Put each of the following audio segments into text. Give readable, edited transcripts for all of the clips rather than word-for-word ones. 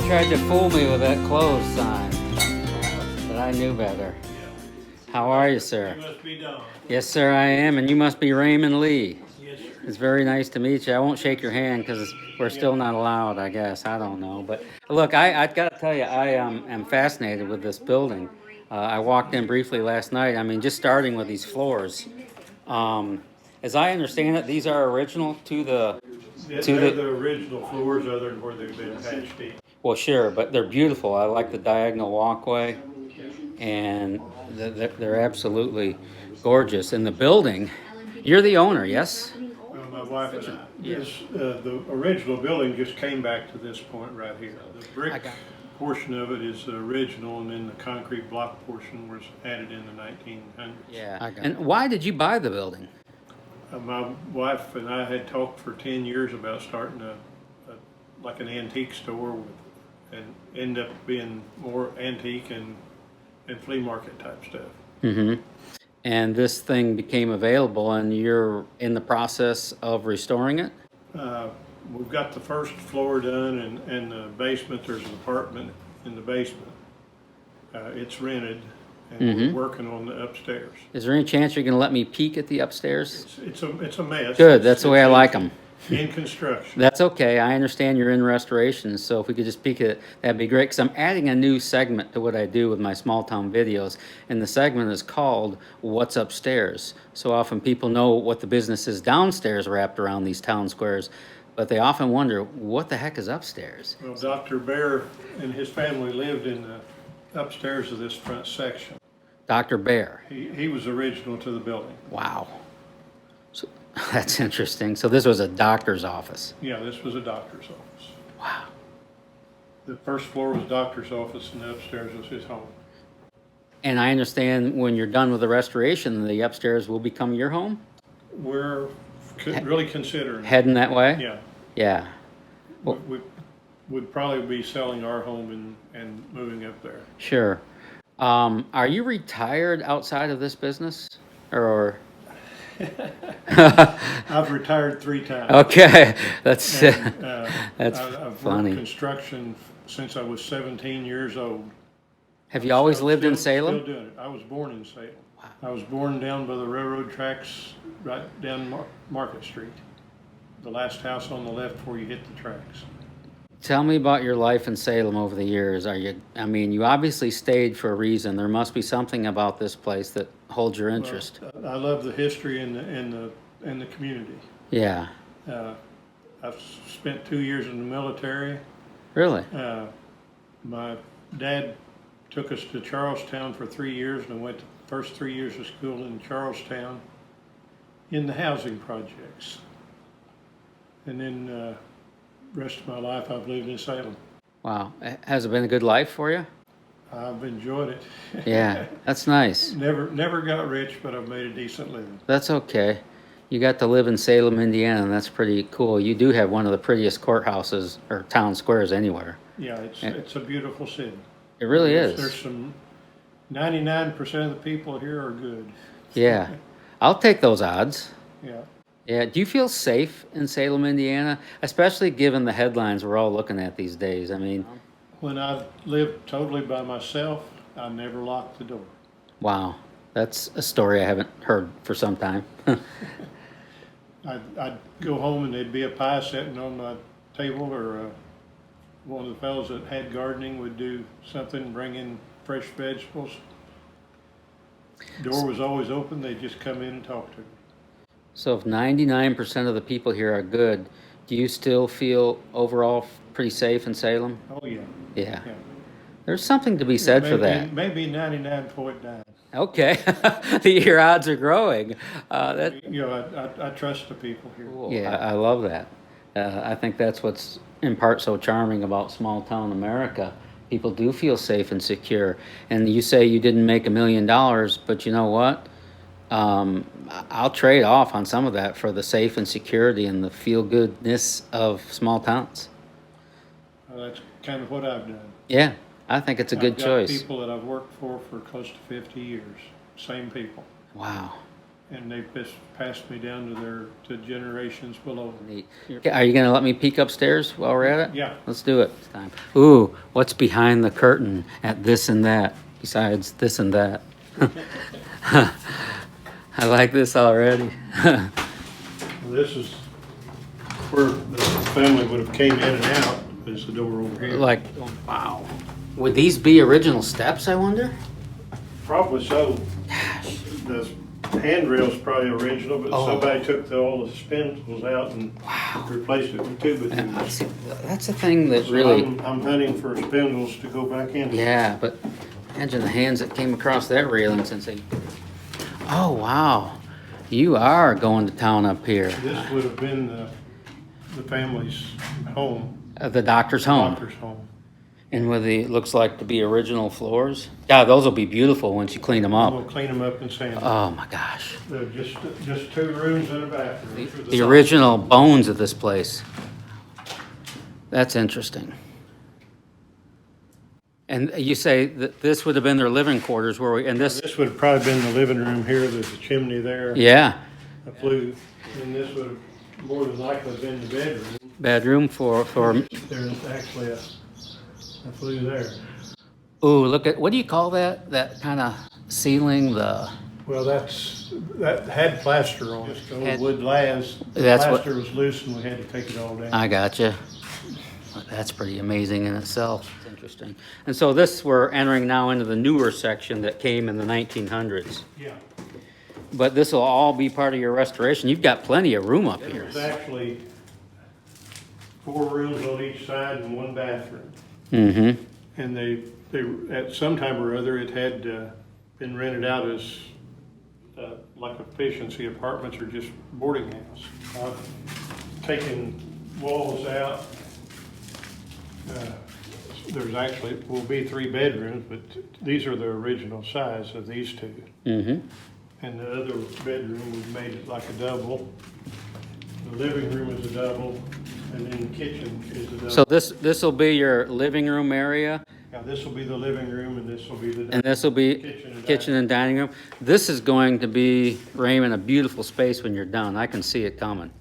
tried to fool me with that closed sign, but I knew better. How are you, sir? You must be Don. Yes, sir, I am, and you must be Raymond Lee. Yes, sir. It's very nice to meet you. I won't shake your hand because we're still not allowed, I guess. I don't know. But look, I got to tell you, I am fascinated with this building. I walked in briefly last night. I mean, just starting with these floors. As I understand it, these are original to the... They're the original floors other than where they've been patched in. Well, sure, but they're beautiful. I like the diagonal walkway, and they're absolutely gorgeous. And the building, you're the owner, yes? My wife and I. Yes, the original building just came back to this point right here. The brick portion of it is the original, and then the concrete block portion was added in the 1900s. Yeah. And why did you buy the building? My wife and I had talked for 10 years about starting like an antique store and end up being more antique and flea market type stuff. Mm-hmm. And this thing became available, and you're in the process of restoring it? We've got the first floor done, and the basement, there's an apartment in the basement. It's rented, and we're working on the upstairs. Is there any chance you're going to let me peek at the upstairs? It's a mess. Good, that's the way I like them. In construction. That's okay. I understand you're in restoration, so if we could just peek at it, that'd be great. Because I'm adding a new segment to what I do with my small town videos, and the segment is called "What's Upstairs." So often people know what the business is downstairs, wrapped around these town squares, but they often wonder what the heck is upstairs. Well, Dr. Bear and his family lived in the upstairs of this front section. Dr. Bear. He was original to the building. Wow. So, that's interesting. So this was a doctor's office. Yeah, this was a doctor's office. Wow. The first floor was doctor's office, and the upstairs was his home. And I understand when you're done with the restoration, the upstairs will become your home? We're really considering heading that way? Yeah. Yeah. Well, we'd probably be selling our home and moving up there. Sure. Are you retired outside of this business? Or I've retired 3 times. Okay, that's I've funny. worked construction since I was 17 years old. Have you always lived in Salem? Still doing it. I was born in Salem. Wow. I was born down by the railroad tracks, right down Market Street. The last house on the left before you hit the tracks. Tell me about your life in Salem over the years. I mean, you obviously stayed for a reason. There must be something about this place that holds your interest. Well, I love the history and the community. Yeah. I've spent 2 years in the military. Really? My dad took us to Charlestown for 3 years, and I went the first 3 years of school in Charlestown in the housing projects. And then rest of my life I've lived in Salem. Wow. Has it been a good life for you? I've enjoyed it. Yeah, that's nice. Never got rich, but I've made a decent living. That's okay. You got to live in Salem, Indiana, and that's pretty cool. You do have one of the prettiest courthouses or town squares anywhere. Yeah, it's a beautiful city. It really is. There's some 99% of the people here are good. Yeah. I'll take those odds. Yeah. Yeah. Do you feel safe in Salem, Indiana? Especially given the headlines we're all looking at these days. I mean, When I lived totally by myself, I never locked the door. wow. That's a story I haven't heard for some time. I'd go home and there'd be a pie sitting on my table, or one of the fellows that had gardening would do something, bring in fresh vegetables. Door was always open. They'd just come in and talk to me. So if 99% of the people here are good, do you still feel overall pretty safe in Salem? Oh, yeah. Yeah. There's something to be said for that. Maybe 99.9. Okay. Your odds are growing. You know, I trust the people here. Cool. Yeah, I love that. I think that's what's in part so charming about small town America. People do feel safe and secure. And you say you didn't make $1 million, but you know what? I'll trade off on some of that for the safe and security and the feel-goodness of small towns. Well, that's kind of what I've done. Yeah, I think it's a good choice. People that I've worked for close to 50 years, same people. Wow. and they've just passed me down to generations below. Neat. Okay, are you gonna let me peek upstairs while we're at it? Yeah. Let's do it. It's time. Ooh, what's behind the curtain at this and that, besides this and that? I like this already. This is where the family would have came in and out, is the door over here. Like, wow. Would these be original steps, I wonder? Probably so. The handrail's probably original, but Oh. somebody took all the spindles out and replaced it with tuba And tubes. see, that's a thing that So really, I'm hunting for spindles to go back in. yeah, but imagine the hands that came across that railing since they, oh, wow. You are going to town up here. This would have been the family's home, The doctor's home. doctor's home. And with the, looks like to be original floors. God, those will be beautiful once you clean them up. We'll clean them up and sand them. Oh my gosh. They're just 2 rooms and a bathroom. for The side. original bones of this place. That's interesting. And you say that this would have been their living quarters where we, and this, This would have probably been the living room here. There's a chimney there. yeah, A flue. And this would have more than likely been the bedroom. bedroom for, There's actually a flue there. ooh, look at, what do you call that? That kind of ceiling, the, Well, that had plaster on it. The old Had- wood lattice. The That's what- plaster was loose and we had to take it all down. I gotcha. That's pretty amazing in itself. It's interesting. And so this, we're entering now into the newer section that came in the 1900s. Yeah. But this will all be part of your restoration. You've got plenty of room up It here. was actually 4 rooms on each side and 1 bathroom. Mm-hmm. And they, at some time or other, it had been rented out as like efficiency apartments or just boarding house. I've taken walls out. There's actually, will be 3 bedrooms, but these are the original size of these 2. Mm-hmm. And the other bedroom, we've made it like a double. The living room is a double, and then the kitchen is a double. So this will be your living room area, Now, this will be the living room, and this will be the. and this will be kitchen and dining room. This is going to be, Raymond, a beautiful space when you're done. I can see it coming.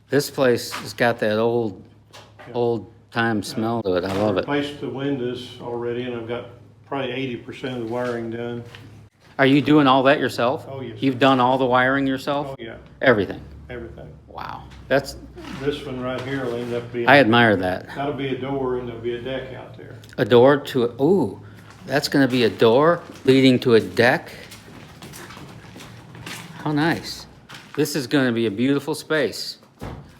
This place has got that old time smell to it. I love it. Replaced the windows already, and I've got probably 80% of the wiring done. Are you doing all that yourself? Oh, yes. You've done all the wiring yourself? Oh, yeah, Everything? everything. Wow. That's, This one right here will end up being. I admire that. That'll be a door, and there'll be a deck out there. A door to, ooh, that's gonna be a door leading to a deck? How nice. This is gonna be a beautiful space.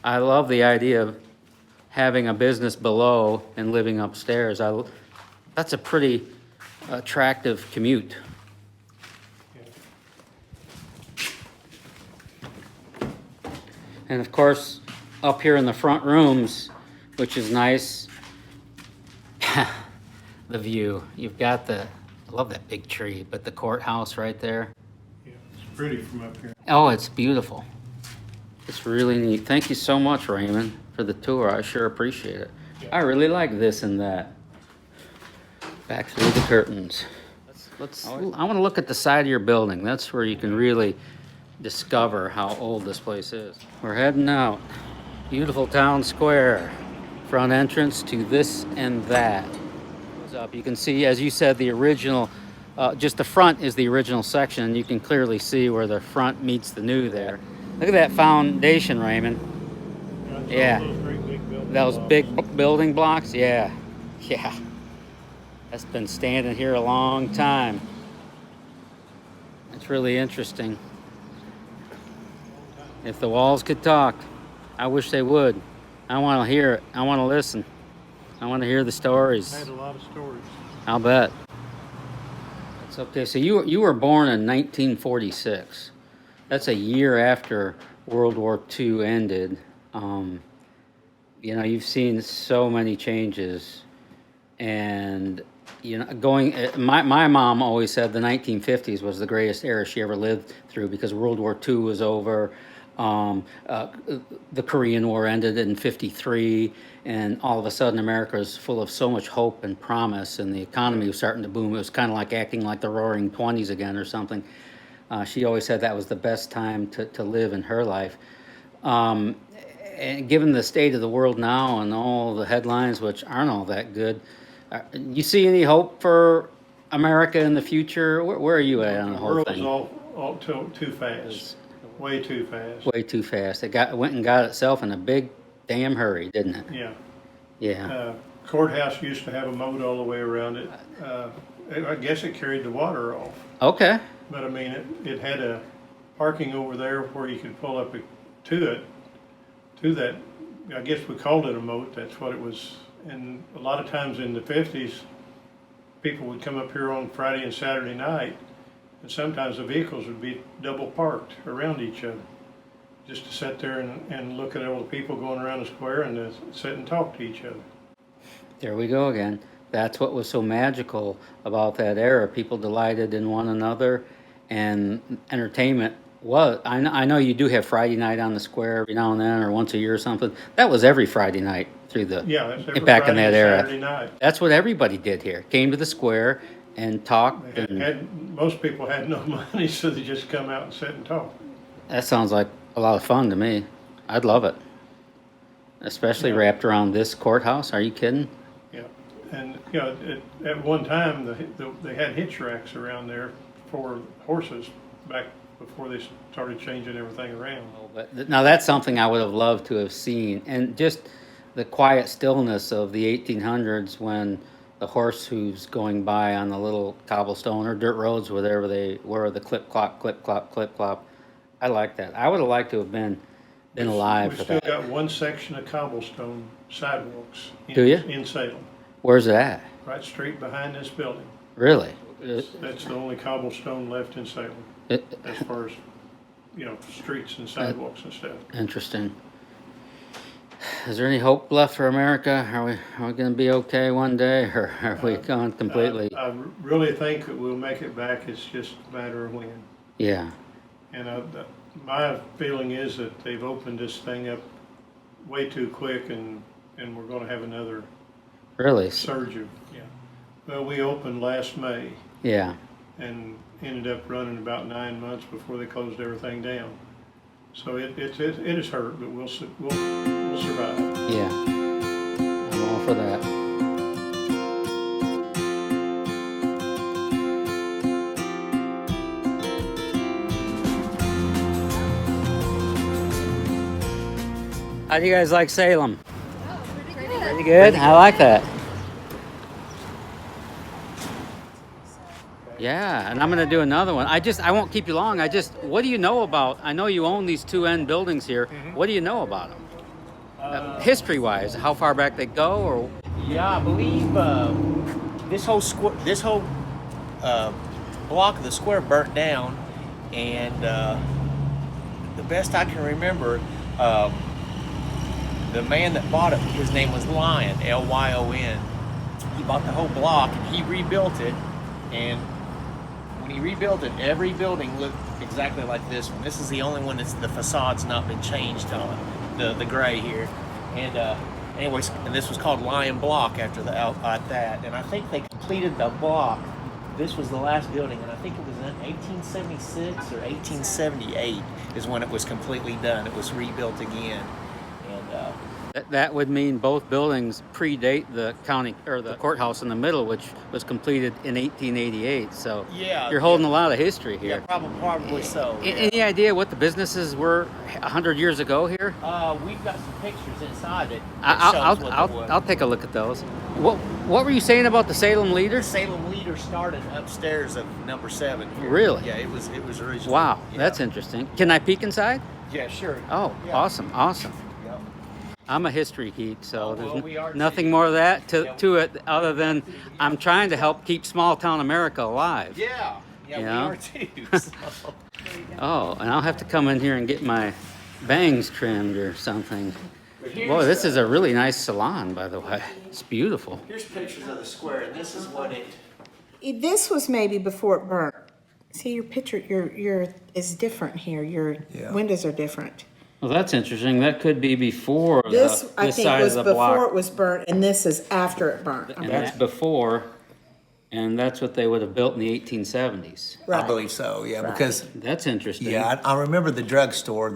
I love the idea of having a business below and living upstairs. That's a pretty attractive commute. And of course, up here in the front rooms, which is nice, the view. You've got I love that big tree, but the courthouse right there. Yeah, it's pretty from up here. Oh, it's beautiful. It's really neat. Thank you so much, Raymond, for the tour. I sure appreciate it. I really like this and that. Back through the curtains. I want to look at the side of your building. That's where you can really discover how old this place is. We're heading out. Beautiful town square. Front entrance to this and that. Up, you can see, as you said, the original, just the front is the original section, and you can clearly see where the front meets the new there. Look at that foundation, Raymond. Yeah. Those big building blocks, yeah. Yeah. That's been standing here a long time. It's really interesting. If the walls could talk, I wish they would. I want to hear it. I want to listen. I want to hear the stories. I had a lot of stories. I'll bet. That's okay. So you were born in 1946. That's a year after World War II ended. You've seen so many changes, and my mom always said the 1950s was the greatest era she ever lived through because World War II was over. The Korean War ended in '53, and all of a sudden America was full of so much hope and promise, and the economy was starting to boom. It was kind of like acting like the Roaring '20s again or something. She always said that was the best time to live in her life. Um, and given the state of the world now and all the headlines, which aren't all that good, you see any hope for America in the future? Where are you at on the The whole world is thing? all too fast, way too fast. Way too fast. Went and got itself in a big damn hurry, didn't it? Yeah. Yeah. Courthouse used to have a moat all the way around it. I guess it carried the water off, Okay. but I mean, it had a parking over there where you could pull up to that. I guess we called it a moat, that's what it was. And a lot of times in the 50s, people would come up here on Friday and Saturday night, and sometimes the vehicles would be double parked around each other, just to sit there and look at all the people going around the square and to sit and talk to each other. There we go again. That's what was so magical about that era. People delighted in one another, and entertainment was. I know you do have Friday night on the square every now and then, or once a year or something. That was every Friday night through the Yeah, that's every back in Friday that and era. Saturday night. That's what everybody did here. Came to the square and talked. They And most people had no money, so they just come out and sit and talk. that sounds like a lot of fun to me. I'd love it, especially Yeah. wrapped around this courthouse. Are you kidding? Yeah, and at one time they had hitch racks around there for horses back before they started changing everything around. But now that's something I would have loved to have seen, and just the quiet stillness of the 1800s when the horse who's going by on the little cobblestone or dirt roads, wherever they were, the clip clop, clip clop, clip clop. I like that. I would have liked to have been alive We for still that. got one section of cobblestone sidewalks. Do you? In Salem, Where's it at? right straight behind this building. Really? That's the only cobblestone left in Salem, as far as, streets and sidewalks and stuff. Interesting. Is there any hope left for America? Are we going to be okay one day, or are we gone completely? I really think that we'll make it back, it's just a matter of when. Yeah. And my feeling is that they've opened this thing up way too quick, and we're gonna have another Really? surge of, well, we opened last May Yeah. and ended up running about 9 months before they closed everything down. So it is hurt, but we'll survive. Yeah. I'm all for that. How do you guys like Salem? Pretty good. I like that. Yeah, and I'm gonna do another one. I won't keep you long. What do you know about? I know you own these two end buildings here. What do you know about them? History-wise, how far back they go, or Yeah, I believe this whole block of the square burnt down, and the best I can remember, the man that bought it, his name was Lyon, Lyon. He bought the whole block and he rebuilt it, and when he rebuilt it, every building looked exactly like this one. This is the only one that's the facade's not been changed on, the gray here. And anyways, and this was called Lion Block after that. And I think they completed the block. This was the last building, and I think it was in 1876 or 1878 is when it was completely done. It was rebuilt again. And that would mean both buildings predate the county or the courthouse in the middle, which was completed in 1888. So Yeah, you're holding yeah. a lot of history here. yeah, probably so. Yeah. Any idea what the businesses were 100 years ago here? We've got some pictures inside it. I'll take a look at those. What were you saying about the Salem The leader? Salem leader started upstairs of number 7 here. Really? Yeah, it was originally. Wow, yeah. that's interesting. Can I peek inside? Yeah, sure. Oh, Yeah. awesome. Yep. I'm a history geek, so Oh, there's well, we are nothing too. more of that Yeah. to it other than I'm trying to help keep small town America alive. Yeah, You we know? are too. So. Oh, and I'll have to come in here and get my bangs trimmed or something. But here's, Boy, this is a really nice salon, by the way. It's beautiful. Here's pictures of the square, and this is what it. This was maybe before it burnt. See, your picture, your is different here. Your windows are different. Well, that's interesting. That could be before This, I this think, side was of the before block. it was burnt, and this is after it burnt. And that's before, And that's what they would have built in the 1870s. I believe so, yeah, because, That's interesting. yeah, I remember the drugstore,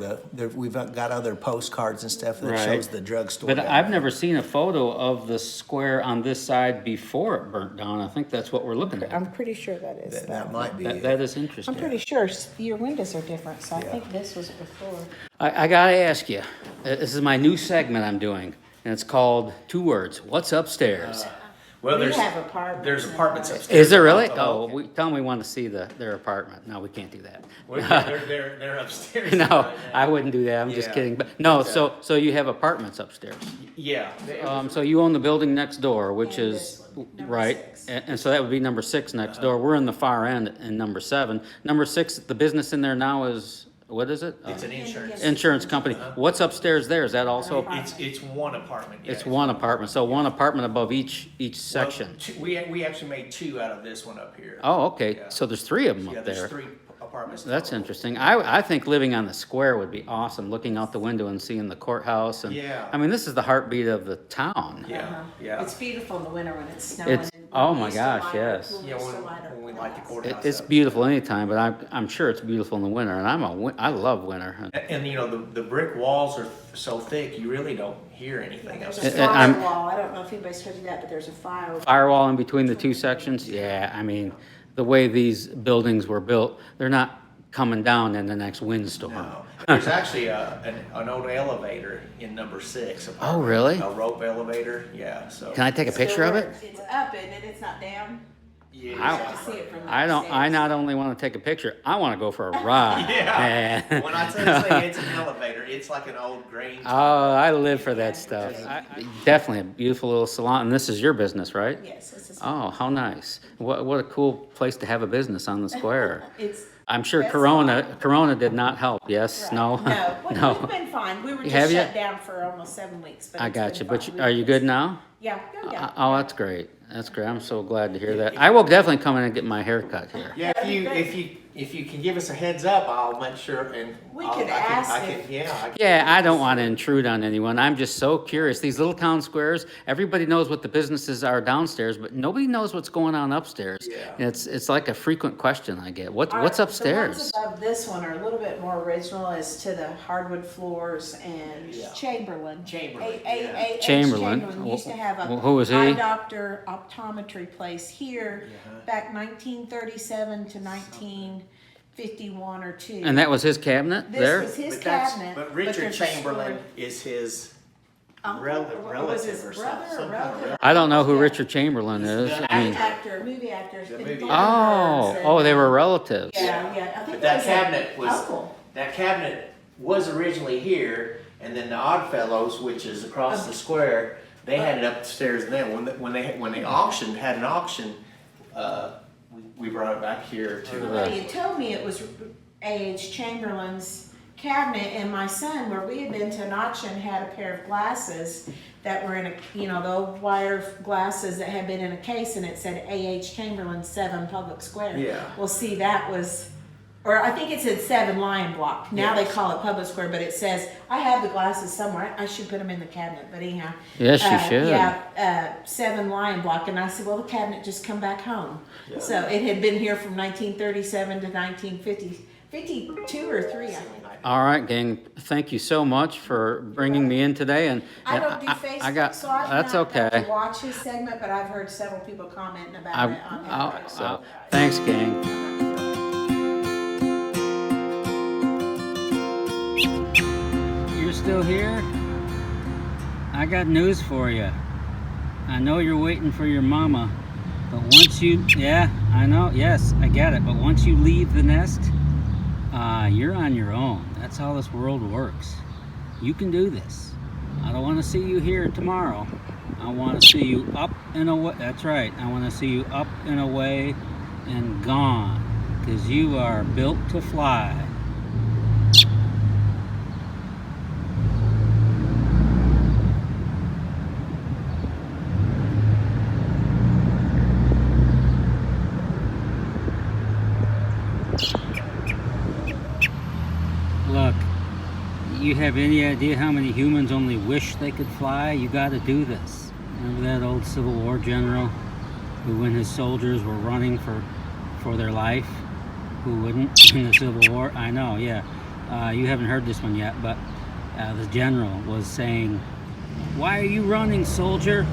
we've got other postcards and stuff that Right. shows the drugstore. But down I've there. never seen a photo of the square on this side before it burnt down. I think that's what we're looking at. I'm pretty sure that is That might be it. That is I'm interesting. pretty sure your windows are different, so I think this was before. I gotta ask you, this is my new segment I'm doing, and it's called 2 words. What's upstairs? Well, We there's have apartments. there's apartments upstairs. Is there really? Oh, Oh, tell them we want to see their apartment. No, we can't do that. well, they're upstairs. No, right I now. wouldn't do that. I'm just Yeah. kidding. But no, so you have apartments upstairs. Yeah. So you own the building next door, which And is, this one, number right, 6. and so that would be number 6 next door. We're in the far end in number 7. Number 6, the business in there now is, what is it? It's an insurance. Insurance company. What's upstairs there? Is that also, It's one apartment. Yeah. it's one apartment, so one apartment above each Well, section. we actually made 2 out of this one up here. Oh, okay, Yeah. so there's 3 of them Yeah, up there's there. 3 apartments. That's total. interesting. I think living on the square would be awesome, looking out the window and seeing the courthouse and, Yeah. I mean, this is the heartbeat of the town. Yeah, yeah. It's beautiful in the winter when it's snowing. It's- and oh we my used to gosh, light yes. our- we Yeah, used to light our when we light the courthouse. courthouse. It's up. beautiful anytime, but I'm sure it's beautiful in the winter, and I love winter. And you know, the brick walls are so thick, you really don't hear anything There's else. a I'm- firewall. I don't know if anybody's told you that, but there's a firewall. Firewall in between the 2 sections, yeah, I mean, the way these buildings were built, they're not coming down in the next windstorm. No. There's actually an old elevator in number 6. Oh, really? A rope elevator, yeah, so. Can I take a picture of it? It's up and it's not down. Yeah, I- You have to see it from I upstairs. not only want to take a picture, I want to go for a ride. Yeah. man. When I say it's an elevator, it's like an old grain. Oh, I live for that stuff. Definitely a beautiful little salon, and this is your business, right? Yes, this is. Oh, how nice. What a cool place to have a business on the square. It's. I'm sure That's Corona did not help, yes, Right. no? No, No. we've been fine. We were Have just ya? shut down for almost 7 weeks, but I it's got been you, but fine. are you good now? Yeah, yeah. Oh, that's great. That's great. I'm so glad to hear that. I will definitely come in and get my hair cut here. Yeah, if you can give us a heads up, I'll make sure and. We I'll- could I can- ask I can- if- Yeah. I can- Yeah, I don't want to intrude on anyone. I'm just so curious. These little town squares, everybody knows what the businesses are downstairs, but nobody knows what's going on upstairs. Yeah. And it's like a frequent question I get. What's The ones upstairs? above this one are a little bit more original as to the hardwood floors and Yeah. Chamberlain. Chamberlain, A.H. Chamberlain. used to have a Who was he? eye doctor optometry place here back 1937 to 1951 or 2. And that was his cabinet This there? was his But that's, cabinet. but Richard there's a Chamberlain story- is his Uncle, relative or was his or brother something. or relative? I don't know who Yeah. Richard Chamberlain is. the I mean, Actor, movie actor. The movie oh, they were relatives. Yeah, yeah. I think But that it was cabinet was, uncle. that cabinet was originally here, and then the Oddfellows, which is across the square, they had it upstairs then. When they auctioned, had an auction, we brought it back here to. Well, you told me it was A.H. Chamberlain's cabinet, and my son, where we had been to an auction, had a pair of glasses that were in a, the old wire glasses that had been in a case, and it said A.H. Chamberlain 7 Public Square. Yeah. Well, see, that was, or I think it said 7 Lion Block. Now they Yes. call it Public Square, but it says, I have the glasses somewhere. I should put them in the cabinet, but anyhow. Yes, you should. Yeah, 7 Lion Block, and I said, well, the cabinet just come back home. So it had been here from 1937 to 1952 or 3, I think. All right, gang. Thank you so much for bringing me in today. And I don't do I Facebook, got so I've that's not got okay. to watch his segment, but I've heard several people commenting about I, it on his so thanks, gang. You're still here? I got news for you. I know you're waiting for your mama, but once you, yeah, I know, yes, I get it. But once you leave the nest, you're on your own. That's how this world works. You can do this. I don't want to see you here tomorrow. I want to see you up and away. That's right. I want to see you up and away and gone, because you are built to fly. Look, you have any idea how many humans only wish they could fly? You got to do this. Remember that old Civil War general? who, when his soldiers were running for their life, who wouldn't in the Civil War? I know, yeah. You haven't heard this one yet, but the general was saying, "Why are you running, soldier?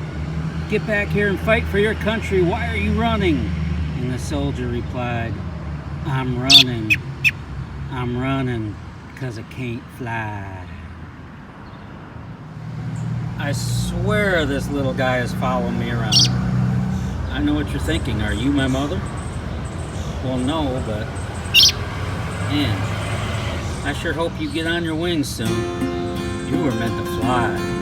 Get back here and fight for your country. Why are you running?" And the soldier replied, I'm running 'cause I can't fly." I swear this little guy is following me around. I know what you're thinking. Are you my mother? Well, no, but man, I sure hope you get on your wings soon. You were meant to fly.